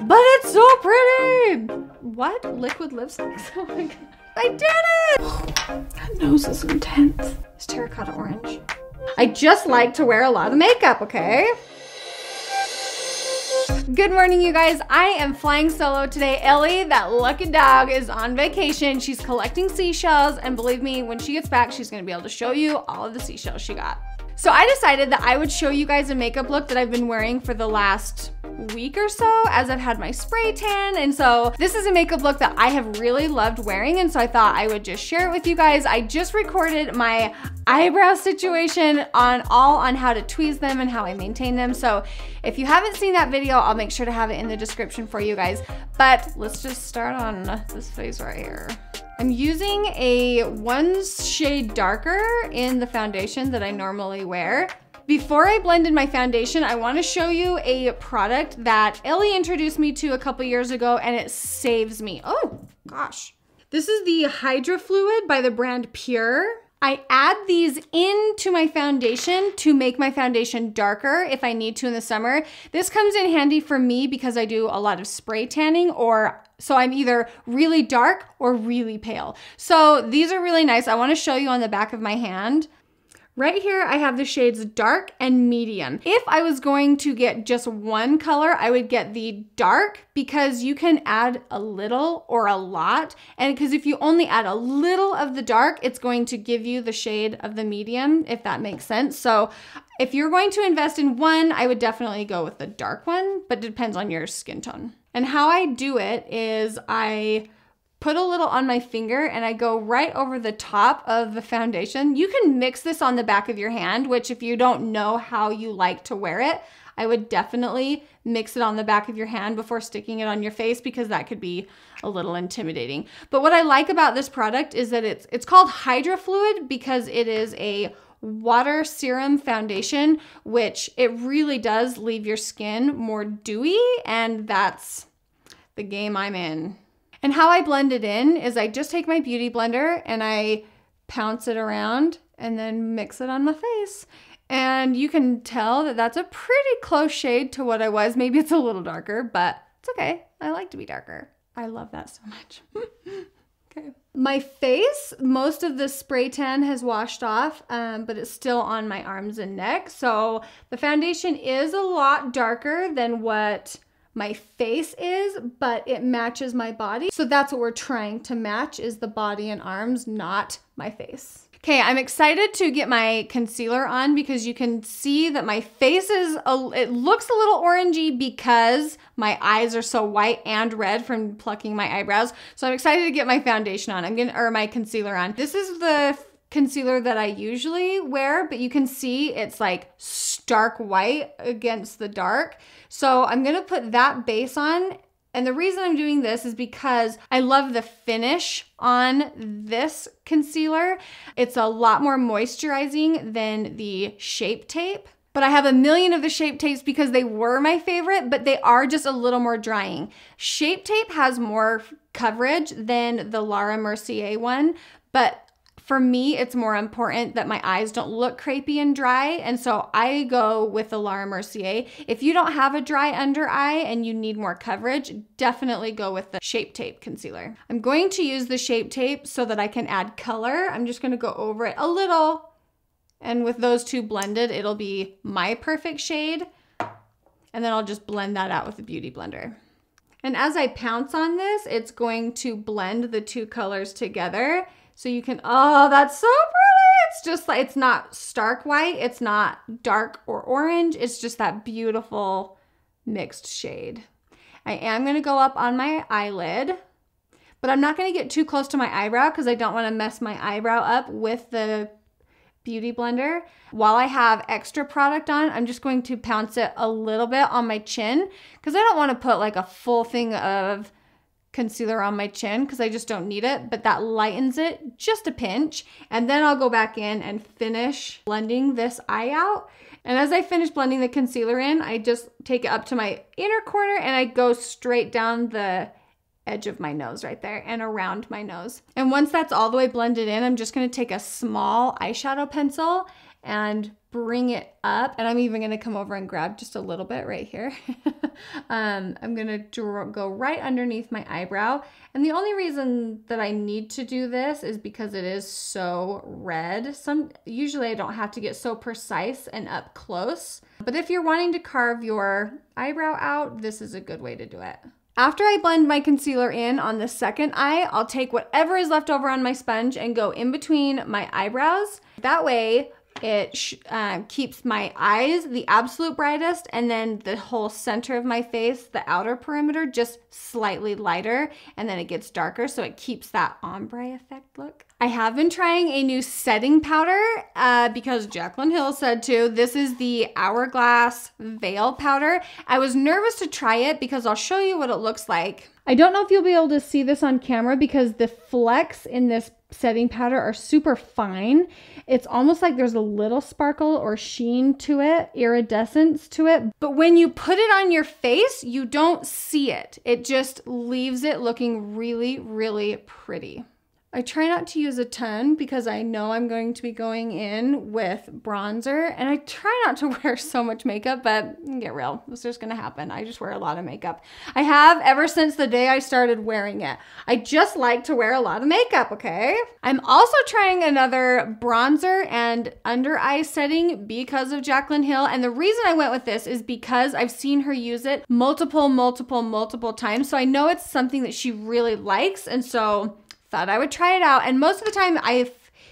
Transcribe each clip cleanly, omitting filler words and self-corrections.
But it's so pretty. What? Liquid lipsticks? Oh my God. I did it! That nose is intense. It's terracotta orange. I just like to wear a lot of makeup, okay? Good morning, you guys. I am flying solo today. Ellie, that lucky dog, is on vacation. She's collecting seashells, and believe me, when she gets back, she's gonna be able to show you all of the seashells she got. So I decided that I would show you guys a makeup look that I've been wearing for the last week or so as I've had my spray tan. And so this is a makeup look that I have really loved wearing. And so I thought I would just share it with you guys. I just recorded my eyebrow situation on how to tweeze them and how I maintain them. So if you haven't seen that video, I'll make sure to have it in the description for you guys. But let's just start on this face right here. I'm using a 1 shade darker in the foundation that I normally wear. Before I blend in my foundation, I wanna show you a product that Ellie introduced me to a couple years ago, and it saves me. Oh gosh. This is the Hydra Fluid by the brand Pure. I add these into my foundation to make my foundation darker if I need to in the summer. This comes in handy for me because I do a lot of spray tanning, so I'm either really dark or really pale. So these are really nice. I wanna show you on the back of my hand. Right here, I have the shades dark and medium. If I was going to get just one color, I would get the dark because you can add a little or a lot. And because if you only add a little of the dark, it's going to give you the shade of the medium, if that makes sense. So if you're going to invest in one, I would definitely go with the dark one, but it depends on your skin tone. And how I do it is I put a little on my finger and I go right over the top of the foundation. You can mix this on the back of your hand, which if you don't know how you like to wear it, I would definitely mix it on the back of your hand before sticking it on your face because that could be a little intimidating. But what I like about this product is that it's called Hydra Fluid because it is a water serum foundation, which it really does leave your skin more dewy, and that's the game I'm in. And how I blend it in is I just take my beauty blender and I pounce it around and then mix it on my face. And you can tell that that's a pretty close shade to what I was. Maybe it's a little darker, but it's okay. I like to be darker. I love that so much. Okay. My face, most of the spray tan has washed off, but it's still on my arms and neck. So the foundation is a lot darker than what my face is, but it matches my body. So that's what we're trying to match, is the body and arms, not my face. Okay, I'm excited to get my concealer on because you can see that my face it looks a little orangey because my eyes are so white and red from plucking my eyebrows. So I'm excited to get my foundation on. or my concealer on. This is the concealer that I usually wear, but you can see it's like stark white against the dark. So I'm gonna put that base on. And the reason I'm doing this is because I love the finish on this concealer. It's a lot more moisturizing than the Shape Tape. But I have a million of the Shape Tapes because they were my favorite, but they are just a little more drying. Shape Tape has more coverage than the Laura Mercier one, but for me, it's more important that my eyes don't look crepey and dry, and so I go with the Laura Mercier. If you don't have a dry under eye and you need more coverage, definitely go with the Shape Tape concealer. I'm going to use the Shape Tape so that I can add color. I'm just gonna go over it a little, and with those two blended, it'll be my perfect shade, and then I'll just blend that out with the Beauty Blender. And as I pounce on this, it's going to blend the two colors together. So you can, oh, that's so pretty. It's just like, it's not stark white. It's not dark or orange. It's just that beautiful mixed shade. I am gonna go up on my eyelid, but I'm not gonna get too close to my eyebrow because I don't wanna mess my eyebrow up with the Beauty Blender. While I have extra product on, I'm just going to pounce it a little bit on my chin because I don't wanna put like a full thing of concealer on my chin because I just don't need it, but that lightens it just a pinch. And then I'll go back in and finish blending this eye out. And as I finish blending the concealer in, I just take it up to my inner corner and I go straight down the edge of my nose right there and around my nose. And once that's all the way blended in, I'm just gonna take a small eyeshadow pencil and bring it up, and I'm even gonna come over and grab just a little bit right here. I'm gonna go right underneath my eyebrow. And the only reason that I need to do this is because it is so red. Usually I don't have to get so precise and up close. But if you're wanting to carve your eyebrow out, this is a good way to do it. After I blend my concealer in on the second eye, I'll take whatever is left over on my sponge and go in between my eyebrows. That way, it keeps my eyes the absolute brightest, and then the whole center of my face, the outer perimeter, just slightly lighter, and then it gets darker, so it keeps that ombre effect look. I have been trying a new setting powder because Jaclyn Hill said to. This is the Hourglass Veil Powder. I was nervous to try it because I'll show you what it looks like. I don't know if you'll be able to see this on camera because the flecks in this setting powder are super fine. It's almost like there's a little sparkle or sheen to it, iridescence to it. But when you put it on your face, you don't see it. It just leaves it looking really, really pretty. I try not to use a ton because I know I'm going to be going in with bronzer, and I try not to wear so much makeup, but get real, it's just gonna happen. I just wear a lot of makeup. I have ever since the day I started wearing it. I just like to wear a lot of makeup, okay? I'm also trying another bronzer and under eye setting because of Jaclyn Hill, and the reason I went with this is because I've seen her use it multiple times, so I know it's something that she really likes, and so thought I would try it out. And most of the time,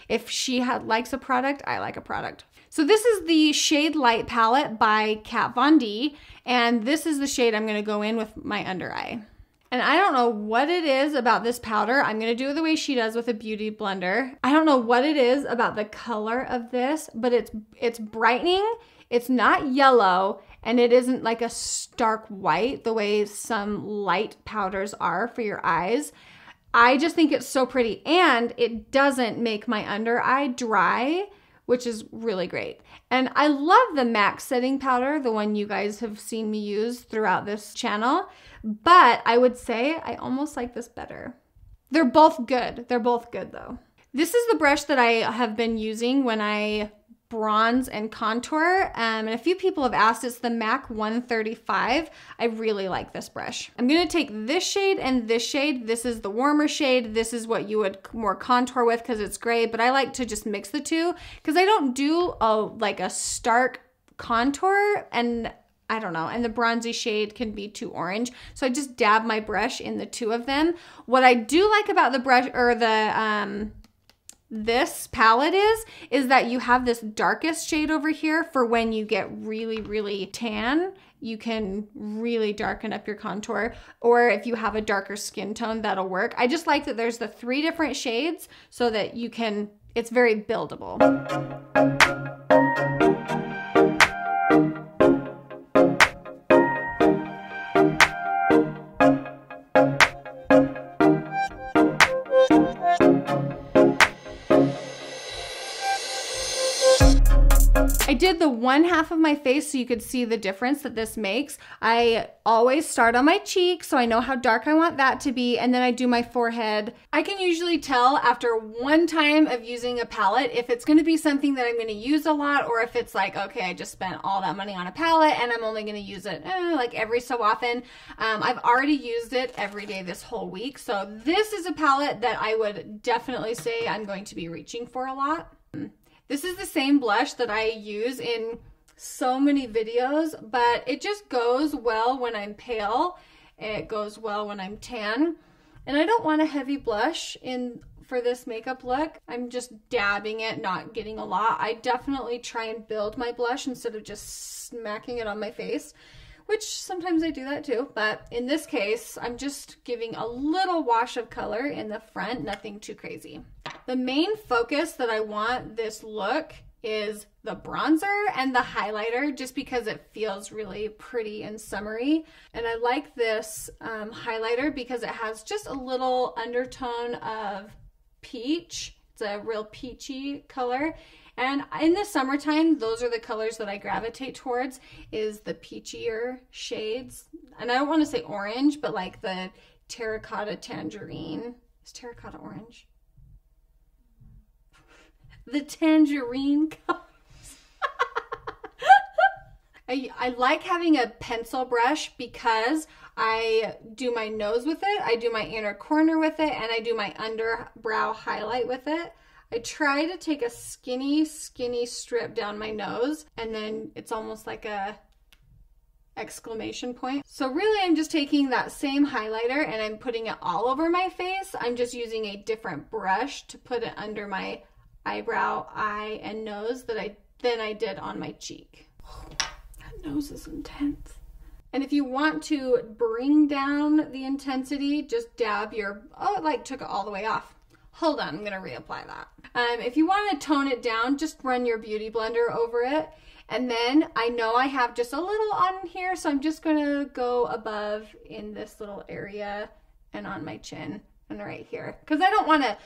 if she likes a product, I like a product. So this is the Shade Light palette by Kat Von D, and this is the shade I'm gonna go in with my under eye. And I don't know what it is about this powder. I'm gonna do it the way she does with a beauty blender. I don't know what it is about the color of this, but it's brightening, it's not yellow, and it isn't like a stark white the way some light powders are for your eyes. I just think it's so pretty, and it doesn't make my under eye dry, which is really great. And I love the MAC setting powder, the one you guys have seen me use throughout this channel, but I would say I almost like this better. They're both good. They're both good though. This is the brush that I have been using when I bronze and contour, and a few people have asked. It's the MAC 135. I really like this brush. I'm gonna take this shade and this shade. This is the warmer shade. This is what you would more contour with because it's gray, but I like to just mix the two because I don't do like a stark contour, and I don't know, and the bronzy shade can be too orange. So I just dab my brush in the two of them. What I do like about the brush, or the this palette is that you have this darkest shade over here for when you get really, really tan. You can really darken up your contour, or if you have a darker skin tone, that'll work. I just like that there's the 3 different shades so that you can, it's very buildable. I did the one half of my face so you could see the difference that this makes. I always start on my cheek so I know how dark I want that to be, and then I do my forehead. I can usually tell after one time of using a palette if it's going to be something that I'm going to use a lot, or if it's like, okay, I just spent all that money on a palette and I'm only going to use it like every so often. I've already used it every day this whole week, so this is a palette that I would definitely say I'm going to be reaching for a lot. This is the same blush that I use in so many videos, but it just goes well when I'm pale. It goes well when I'm tan. And I don't want a heavy blush for this makeup look. I'm just dabbing it, not getting a lot. I definitely try and build my blush instead of just smacking it on my face, which sometimes I do that too. But in this case, I'm just giving a little wash of color in the front, nothing too crazy. The main focus that I want this look is the bronzer and the highlighter, just because it feels really pretty and summery. And I like this highlighter because it has just a little undertone of peach. It's a real peachy color. And in the summertime, those are the colors that I gravitate towards, is the peachier shades. And I don't want to say orange, but like the terracotta tangerine. Is terracotta orange? The tangerine colors. I like having a pencil brush because I do my nose with it, I do my inner corner with it, and I do my underbrow highlight with it. I try to take a skinny strip down my nose, and then it's almost like a exclamation point. So really I'm just taking that same highlighter and I'm putting it all over my face. I'm just using a different brush to put it under my eyebrow, eye, and nose than I did on my cheek. That nose is intense. And if you want to bring down the intensity, just dab your, oh, it like took it all the way off. Hold on, I'm gonna reapply that. If you want to tone it down, just run your Beauty Blender over it. And then I know I have just a little on here, so I'm just gonna go above in this little area and on my chin and right here. Because I don't want to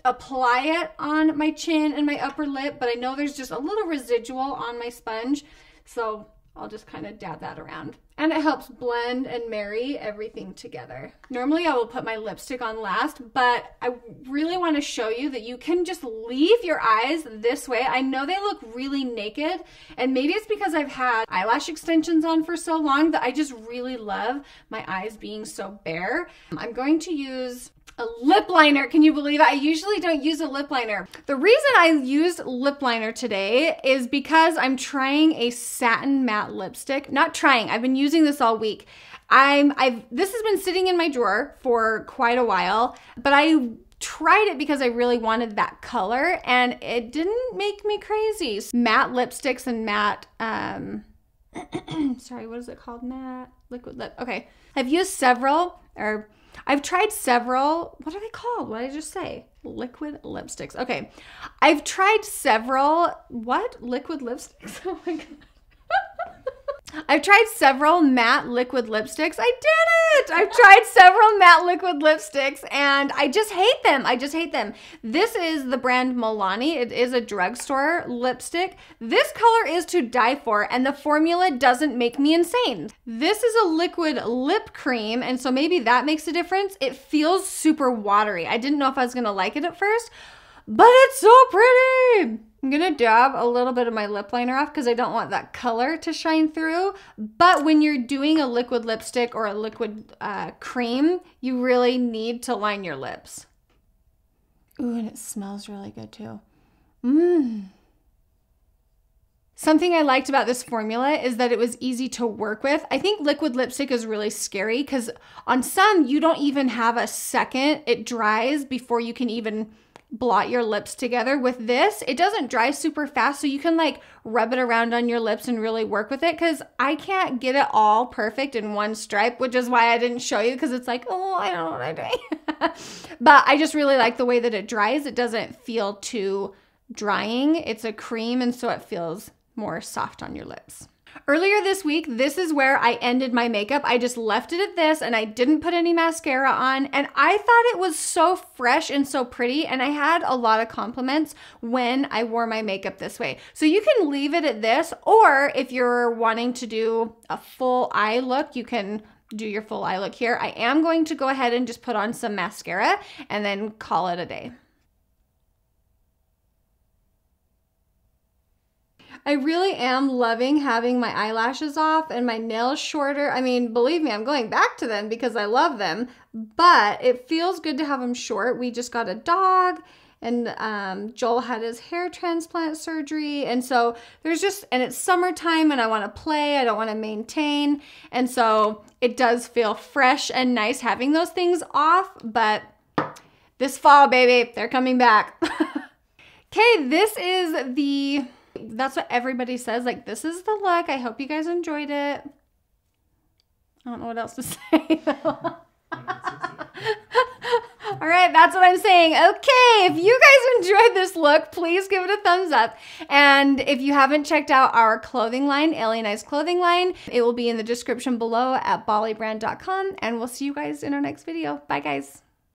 apply it on my chin and my upper lip, but I know there's just a little residual on my sponge. So I'll just kind of dab that around. And it helps blend and marry everything together. Normally I will put my lipstick on last, but I really want to show you that you can just leave your eyes this way. I know they look really naked, and maybe it's because I've had eyelash extensions on for so long that I just really love my eyes being so bare. I'm going to use a lip liner. Can you believe it? I usually don't use a lip liner. The reason I used lip liner today is because I'm trying a satin matte lipstick. Not trying, I've been using this all week. This has been sitting in my drawer for quite a while, but I tried it because I really wanted that color and it didn't make me crazy. Matte lipsticks and matte, sorry, what is it called? Matte liquid lip. Okay. I've tried several, what are they called? What did I just say? Liquid lipsticks. Okay. I've tried several, what? Liquid lipsticks? Oh my God. I've tried several matte liquid lipsticks. I did it! I've tried several matte liquid lipsticks and I just hate them. I just hate them. This is the brand Milani. It is a drugstore lipstick. This color is to die for and the formula doesn't make me insane. This is a liquid lip cream and so maybe that makes a difference. It feels super watery. I didn't know if I was gonna like it at first, but it's so pretty. I'm gonna dab a little bit of my lip liner off because I don't want that color to shine through. But when you're doing a liquid lipstick or a liquid cream, you really need to line your lips. Ooh, and it smells really good too. Something I liked about this formula is that it was easy to work with. I think liquid lipstick is really scary because on some, you don't even have a second. It dries before you can even blot your lips together. With this, it doesn't dry super fast, so you can like rub it around on your lips and really work with it because I can't get it all perfect in one stripe, which is why I didn't show you because it's like, oh, I don't know what I'm doing. But I just really like the way that it dries. It doesn't feel too drying. It's a cream and so it feels more soft on your lips. Earlier this week, this is where I ended my makeup. I just left it at this and I didn't put any mascara on and I thought it was so fresh and so pretty and I had a lot of compliments when I wore my makeup this way. So you can leave it at this, or if you're wanting to do a full eye look, you can do your full eye look here. I am going to go ahead and just put on some mascara and then call it a day. I really am loving having my eyelashes off and my nails shorter. I mean, believe me, I'm going back to them because I love them, but it feels good to have them short. We just got a dog and Joel had his hair transplant surgery. And so there's just, and it's summertime and I want to play, I don't want to maintain. And so it does feel fresh and nice having those things off, but this fall, baby, they're coming back. Okay, this is the... That's what everybody says. Like, this is the look. I hope you guys enjoyed it. I don't know what else to say. All right, that's what I'm saying. Okay, if you guys enjoyed this look, please give it a thumbs up. And if you haven't checked out our clothing line, Ellie and I's clothing line, it will be in the description below at bollybrand.com. And we'll see you guys in our next video. Bye, guys.